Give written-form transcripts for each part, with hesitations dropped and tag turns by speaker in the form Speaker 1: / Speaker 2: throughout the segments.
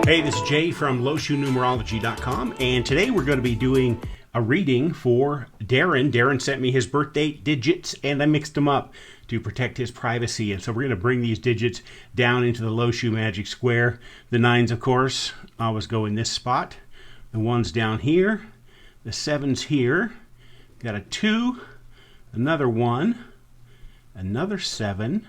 Speaker 1: Hey, this is Jay from LoShuNumerology.com, and today we're going to be doing a reading for Darren. Darren sent me his birth date digits, and I mixed them up to protect his privacy. And so we're going to bring these digits down into the Lo Shu magic square. The 9s, of course, always go in this spot. The 1's down here. The 7's here. Got a 2, another 1, another 7,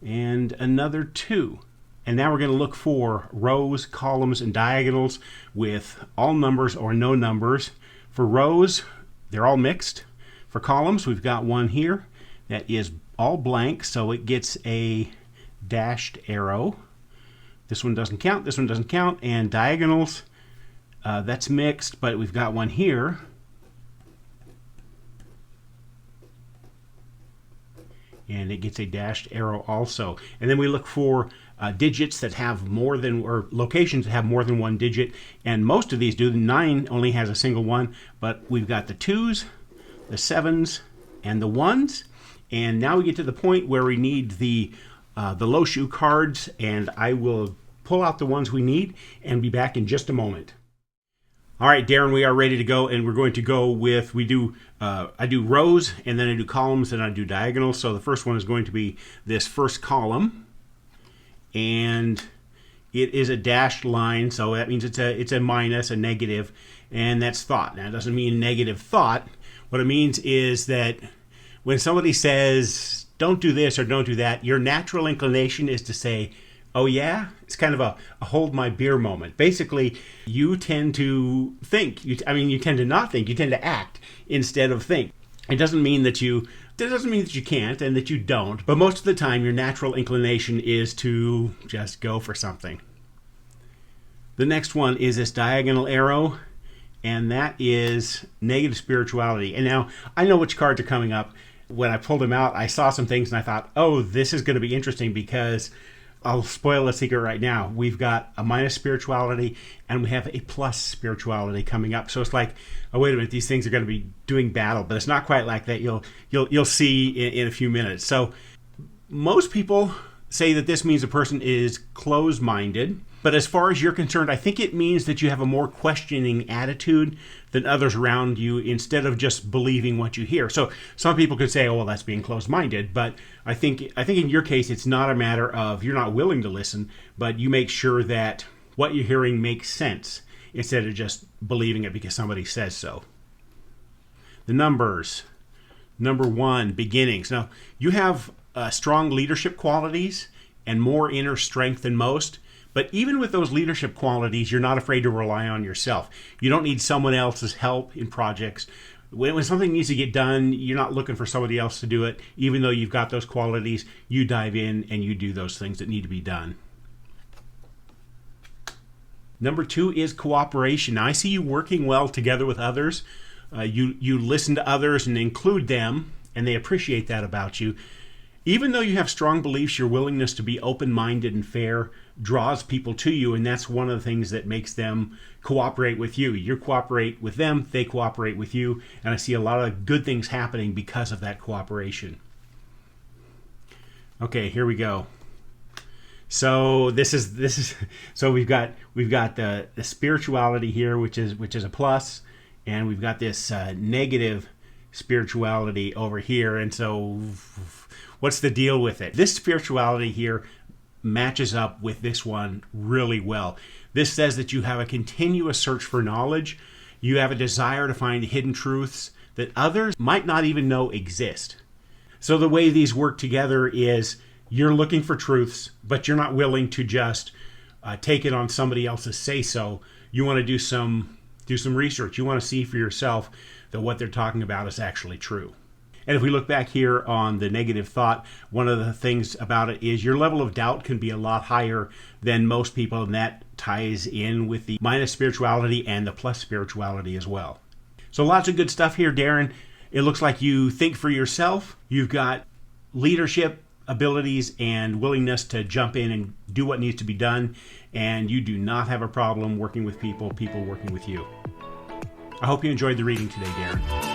Speaker 1: and another 2. And now we're going to look for rows, columns, and diagonals with all numbers or no numbers. For rows, they're all mixed. For columns, we've got one here that is all blank, so it gets a dashed arrow. This one doesn't count, this one doesn't count. And diagonals, that's mixed, but we've got one here. And it gets a dashed arrow also. And then we look for digits that have more than, or locations that have more than one digit. And most of these do. The 9 only has a single one, but we've got the 2s, the 7s, and the 1s. And now we get to the point where we need the Lo Shu cards, and I will pull out the ones we need and be back in just a moment. All right, Darren, we are ready to go, and we're going to go with, I do rows, and then I do columns, and I do diagonals. So the first one is going to be this first column, and it is a dashed line, so that means it's a minus, a negative, and that's thought. Now, it doesn't mean negative thought. What it means is that when somebody says, don't do this or don't do that, your natural inclination is to say, oh yeah? It's kind of a hold my beer moment. Basically, you tend to think. You tend to not think. You tend to act instead of think. It doesn't mean that you can't and that you don't, but most of the time your natural inclination is to just go for something. The next one is this diagonal arrow, and that is negative spirituality. And now, I know which cards are coming up. When I pulled them out, I saw some things and I thought, oh, this is going to be interesting because I'll spoil a secret right now. We've got a minus spirituality and we have a plus spirituality coming up. So it's like, oh wait a minute, these things are going to be doing battle, but it's not quite like that. You'll see in a few minutes. So most people say that this means a person is closed-minded, but as far as you're concerned, I think it means that you have a more questioning attitude than others around you instead of just believing what you hear. So some people could say, oh, well, that's being closed-minded, but I think in your case, it's not a matter of you're not willing to listen, but you make sure that what you're hearing makes sense instead of just believing it because somebody says so. The numbers. Number 1, beginnings. Now, you have strong leadership qualities and more inner strength than most. But even with those leadership qualities, you're not afraid to rely on yourself. You don't need someone else's help in projects. When something needs to get done, you're not looking for somebody else to do it. Even though you've got those qualities, you dive in and you do those things that need to be done. Number 2 is cooperation. Now, I see you working well together with others. You listen to others and include them, and they appreciate that about you. Even though you have strong beliefs, your willingness to be open-minded and fair draws people to you, and that's one of the things that makes them cooperate with you. You cooperate with them, they cooperate with you, and I see a lot of good things happening because of that cooperation. Okay, here we go. So this is so we've got the spirituality here, which is a plus, and we've got this negative spirituality over here, and so what's the deal with it? This spirituality here matches up with this one really well. This says that you have a continuous search for knowledge. You have a desire to find hidden truths that others might not even know exist. So the way these work together is you're looking for truths, but you're not willing to just take it on somebody else's say-so. You want to do some research. You want to see for yourself that what they're talking about is actually true. And if we look back here on the negative thought, one of the things about it is your level of doubt can be a lot higher than most people, and that ties in with the minus spirituality and the plus spirituality as well. So lots of good stuff here, Darren. It looks like you think for yourself. You've got leadership abilities and willingness to jump in and do what needs to be done, and you do not have a problem working with people working with you. I hope you enjoyed the reading today, Darren.